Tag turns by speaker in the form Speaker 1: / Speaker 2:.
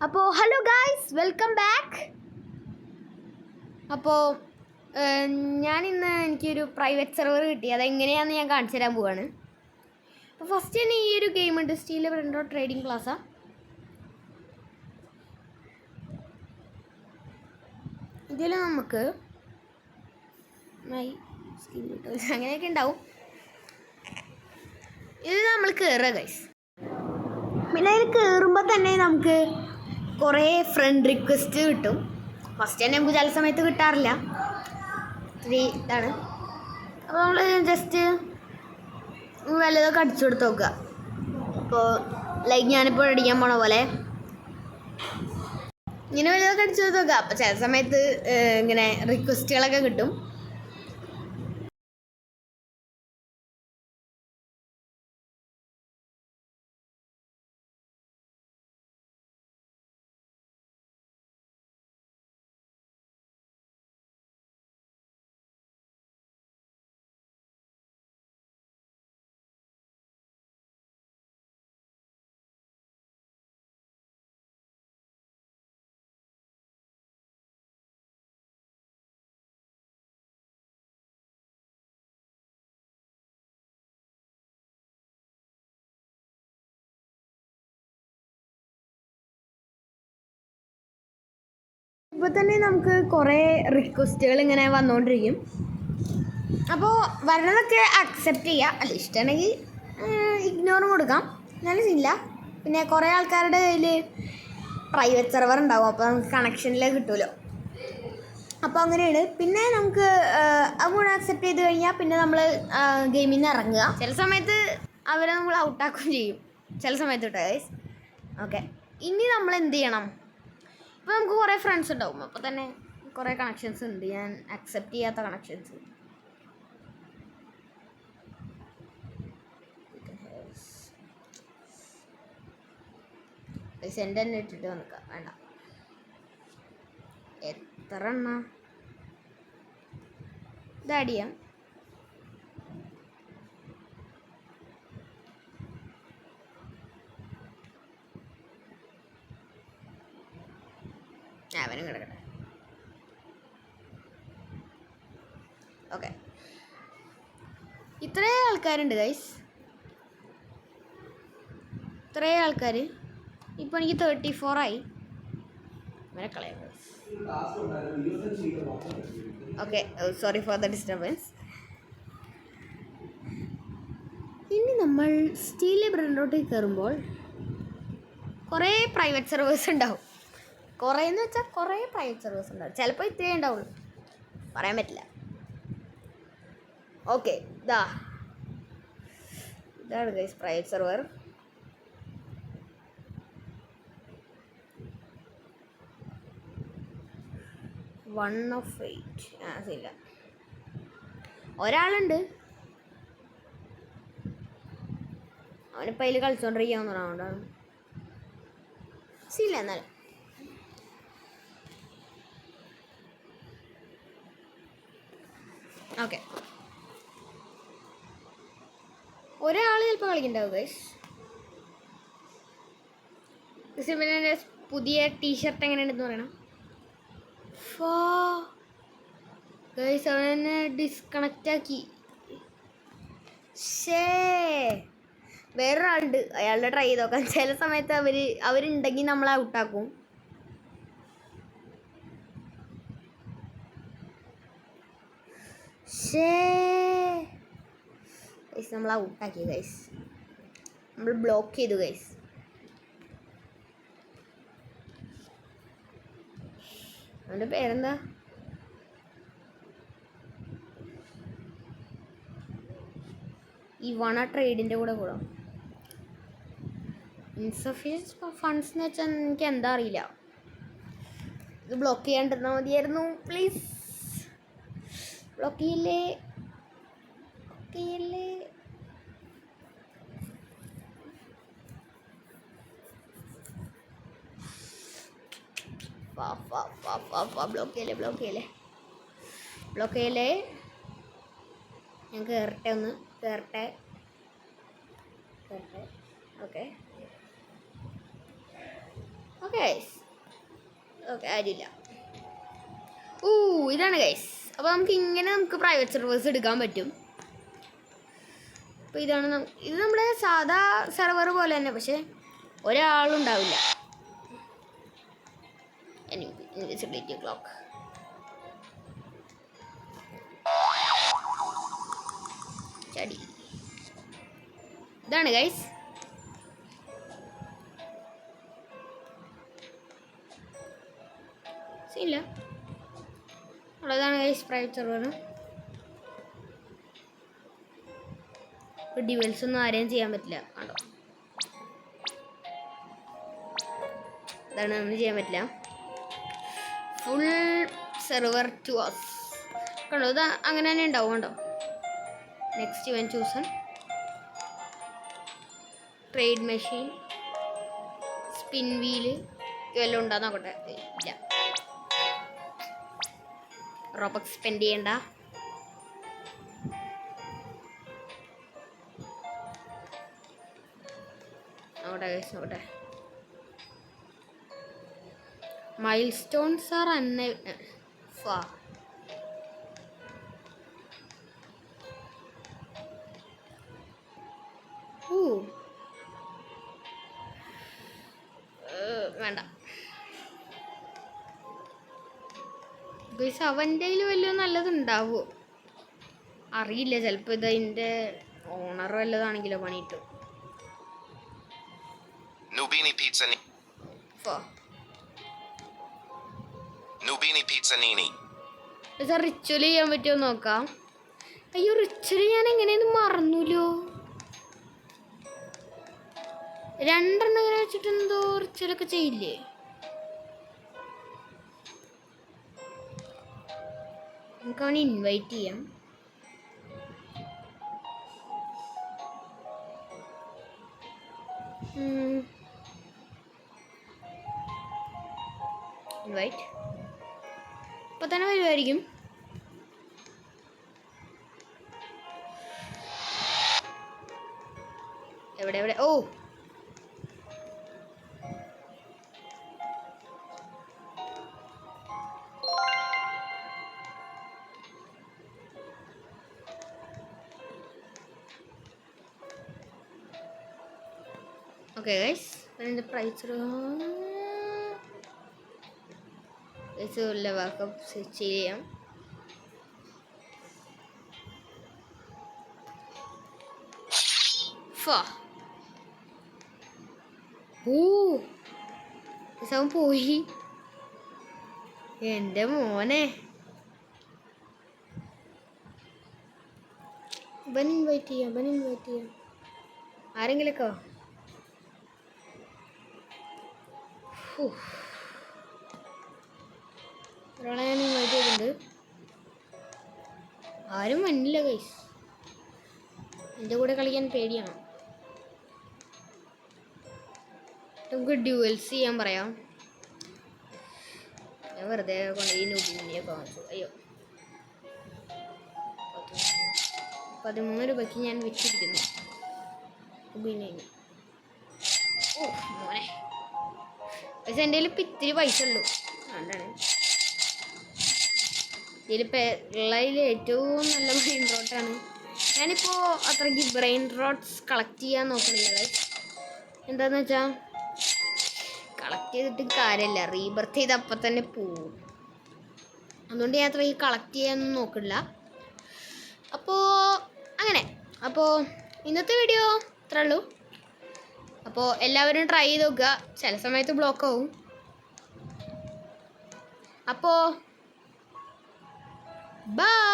Speaker 1: അപ്പോൾ hello guys, welcome back. അപ്പോൾ ഞാനിന്ന് എനിക്കൊരു പ്രൈവറ്റ് സെർവർ കിട്ടി. അതെങ്ങനെയാണെന്ന് ഞാൻ കാണിച്ചു തരാൻ പോവാണ്. അപ്പോൾ ഫസ്റ്റ് തന്നെ ഈ ഒരു ഗെയിം ഉണ്ട്, സ്റ്റീൽ ബ്രെൻഡോ ട്രേഡിംഗ് പ്ലാസ. ഇതിൽ നമുക്ക് അങ്ങനെയൊക്കെ ഉണ്ടാവും. ഇത് നമ്മൾ കയറുക ഗൈസ്. പിന്നെ അതിൽ കയറുമ്പോൾ തന്നെ നമുക്ക് കുറേ ഫ്രണ്ട് റിക്വസ്റ്റ് കിട്ടും. ഫസ്റ്റ് തന്നെ നമുക്ക് ചില സമയത്ത് കിട്ടാറില്ല. ഇതാണ്. അപ്പോൾ നമ്മൾ ജസ്റ്റ് വല്ലതൊക്കെ അടിച്ചു കൊടുത്ത് നോക്കുക. ഇപ്പോൾ ലൈക്ക് ഞാനിപ്പോൾ അടിക്കാൻ പോണ പോലെ ഇങ്ങനെ വല്ലതൊക്കെ അടിച്ചു കൊടുത്ത് നോക്കുക. അപ്പോൾ ചില സമയത്ത് ഇങ്ങനെ റിക്വസ്റ്റുകളൊക്കെ കിട്ടും. ഇപ്പോൾ തന്നെ നമുക്ക് കുറേ റിക്വസ്റ്റുകൾ ഇങ്ങനെ വന്നുകൊണ്ടിരിക്കും. അപ്പോൾ വരണതൊക്കെ അക്സെപ്റ്റ് ചെയ്യുക. അല്ല, ഇഷ്ടമാണെങ്കിൽ ഇഗ്നോറും കൊടുക്കാം, എന്നാലും ഇല്ല. പിന്നെ കുറേ ആൾക്കാരുടെ കയ്യിൽ പ്രൈവറ്റ് സെർവർ ഉണ്ടാവും, അപ്പോൾ നമുക്ക് കണക്ഷനിൽ കിട്ടുമല്ലോ. അപ്പോൾ അങ്ങനെയാണ്. പിന്നെ നമുക്ക് അതുകൂടെ അക്സെപ്റ്റ് ചെയ്ത് കഴിഞ്ഞാൽ പിന്നെ നമ്മൾ ഗെയിമിൽ നിന്ന് ഇറങ്ങുക. ചില സമയത്ത് അവരെ നമ്മൾ ഔട്ടാക്കുകയും ചെയ്യും, ചില സമയത്ത് കേട്ടോ ഗൈസ്. ഓക്കെ, ഇനി നമ്മൾ എന്ത് ചെയ്യണം? ഇപ്പോൾ നമുക്ക് കുറേ ഫ്രണ്ട്സ് ഉണ്ടാവും, അപ്പോൾ തന്നെ കുറേ കണക്ഷൻസ് ഉണ്ട്. ഞാൻ അക്സെപ്റ്റ് ചെയ്യാത്ത കണക്ഷൻസ്. സെൻഡ് തന്നെ ഇട്ടിട്ട് വന്നിക്കാം, വേണ്ട. എത്ര എണ്ണ ഇതാഡ് ചെയ്യാം. അവനും കിടക്കട്ടെ. ഓക്കെ, ഇത്രയും ആൾക്കാരുണ്ട് ഗൈസ്, ഇത്രയും ആൾക്കാർ. ഇപ്പോൾ എനിക്ക് 34 ആയി. അവരെ കളയാം guys. Okay, sorry for the disturbance. ഇനി നമ്മൾ സ്റ്റീൽ ബ്രെൻഡോട്ടേക്ക് കയറുമ്പോൾ കുറേ പ്രൈവറ്റ് സെർവേഴ്സ് ഉണ്ടാവും. കുറേ എന്ന് വെച്ചാൽ കുറേ പ്രൈവറ്റ് സെർവേഴ്സ് ഉണ്ടാവും. ചിലപ്പോൾ ഇത്രയേ ഉണ്ടാവുള്ളൂ, പറയാൻ പറ്റില്ല. ഓക്കെ, ഇതാണ് guys private server. One of 8 ഇല്ല, ഒരാളുണ്ട്. അവനിപ്പോൾ അതിൽ കളിച്ചുകൊണ്ടിരിക്കാമെന്ന് പറഞ്ഞുകൊണ്ടാണ് ഇല്ല. എന്നാലും ഓക്കെ, ഒരാൾ ചിലപ്പോൾ കളിക്കുന്നുണ്ടാവും ഗൈസ്. പിന്നെ പുതിയ ടീഷർട്ട് എങ്ങനെയുണ്ടെന്ന് പറയണം. ഗൈസ്, അവനെന്നെ ഡിസ്കണക്റ്റ് ആക്കി. വേറൊരാളുണ്ട്, അയാളുടെ ട്രൈ ചെയ്ത് നോക്കാം. ചില സമയത്ത് അവരുണ്ടെങ്കിൽ നമ്മളെ ഔട്ടാക്കും. ഗൈസ്, നമ്മൾ ഔട്ടാക്കി ഗൈസ്, നമ്മൾ ബ്ലോക്ക് ചെയ്തു ഗൈസ്. അവൻ്റെ പേരെന്താ? ഈ വണ ട്രേഡിൻ്റെ കൂടെ കൂടാം. ഇൻസഫിഷ്യൻറ്റ് ഫണ്ട്സ് എന്ന് വെച്ചാൽ എനിക്ക് എന്താ അറിയില്ല. ഇത് ബ്ലോക്ക് ചെയ്യാണ്ടിരുന്നാൽ മതിയായിരുന്നു, പ്ലീസ്. ബ്ലോക്ക് ചെയ്യല്ലേ. ബ്ലോക്ക് ചെയ്യല്ലേ. ഞാൻ കയറട്ടെ, ഒന്ന് കയറട്ടെ. ഓക്കെ, ഓക്കെ ഗൈസ്, ഓക്കെ ആരില്ല. ഇതാണ് ഗൈസ്. അപ്പോൾ നമുക്ക് പ്രൈവറ്റ് സെർവേഴ്സ് എടുക്കാൻ പറ്റും. അപ്പോൾ ഇത് നമ്മുടെ സാധാ സെർവർ പോലെ തന്നെ, പക്ഷേ ഒരാളുണ്ടാവില്ല. Invisibility clock ചടി. ഇതാണ് ഗൈസ്. ഇല്ല, അതാണ് ഗൈസ് പ്രൈവറ്റ് സെർവർ. ഡിവൈസ് ഒന്നും ആരെയും ചെയ്യാൻ പറ്റില്ല. കണ്ടോ, ഇതാണ് ഒന്നും ചെയ്യാൻ പറ്റില്ല. Full server to us. കണ്ടോ, ഇത് അങ്ങനെ തന്നെ ഉണ്ടാവും. കണ്ടോ, നെക്സ്റ്റ് ഇവൻ chosen trade machine spin wheel ഇതെല്ലാം ഉണ്ടാകുന്ന നോക്കട്ടെ. ഇല്ല, റോബക്സ് സ്പെൻഡ് ചെയ്യണ്ട. നോക്കട്ടെ. മൈൽ സ്റ്റോൺസ് ആർ വേണ്ട. അവൻ്റെ കയ്യിൽ വലിയ നല്ലതുണ്ടാവുമോ അറിയില്ല. ചിലപ്പോൾ ഇത് അതിൻ്റെ ഓണർ വല്ലതാണെങ്കിലോ പണിയിട്ടു.
Speaker 2: Nubini pizza nini.
Speaker 1: റിച്വൽ ചെയ്യാൻ പറ്റുമോ നോക്കാം. അയ്യോ, റിച്വൽ ഞാൻ എങ്ങനെയൊന്നും മറന്നൂലോ. 2 ഇങ്ങനെ വെച്ചിട്ട് എന്തോ റിച്വലൊക്കെ ചെയ്യില്ലേ. നമുക്ക് അവനെ ഇൻവൈറ്റ് ചെയ്യാം. ഇൻവൈറ്റ് ഇപ്പം തന്നെ വരുമായിരിക്കും. എവിടെ? ഓ, ഓക്കെ ഗൈസ്, അതിൻ്റെ പ്രൈസ് വാക്കപ്പ് സെറ്റ് ചെയ്യാം. പോയി എൻ്റെ മോനെ. ഇവൻ ഇൻവൈറ്റ് ചെയ്യാം. ആരെങ്കിലൊക്കെ ഒരാളെ ഞാൻ ഇൻവൈറ്റ് ചെയ്തിട്ടുണ്ട്. ആരും വന്നില്ല ഗൈസ്. എൻ്റെ കൂടെ കളിക്കാൻ പേടിയാണ്. നമുക്ക് ഡ്യുവൽസ് ചെയ്യാൻ പറയാം. ഞാൻ വെറുതെ കൊണ്ട് ഈ നൂബിനെയൊക്കെ വാങ്ങിച്ചു. അയ്യോ, 13 രൂപയ്ക്ക് ഞാൻ വെച്ചിരിക്കുന്നു നൂബിനെ. മോനെ, പക്ഷെ എൻ്റെ കയ്യിൽ ഇപ്പം ഇത്തിരി പൈസ ഉള്ളൂ. അതുകൊണ്ടാണ് ഉള്ളതിൽ ഏറ്റവും നല്ല ബ്രെയിൻ റോട്ടാണ്. ഞാനിപ്പോൾ അത്രയ്ക്ക് ബ്രെയിൻ റോട്ട്സ് കളക്ട് ചെയ്യാൻ നോക്കണില്ല. എന്താണെന്ന് വെച്ചാൽ കളക്ട് ചെയ്തിട്ട് കാര്യമില്ല, റീബർത്ത് ചെയ്ത് അപ്പം തന്നെ പോവും. അതുകൊണ്ട് ഞാൻ അത്രയ്ക്ക് കളക്ട് ചെയ്യാനൊന്നും നോക്കില്ല. അപ്പോൾ അങ്ങനെ, അപ്പോൾ ഇന്നത്തെ വീഡിയോ ഇത്രേ ഉള്ളൂ. അപ്പോൾ എല്ലാവരും ട്രൈ ചെയ്ത് നോക്കുക. ചില സമയത്ത് ബ്ലോക്ക് ആവും. അപ്പോൾ ബൈ.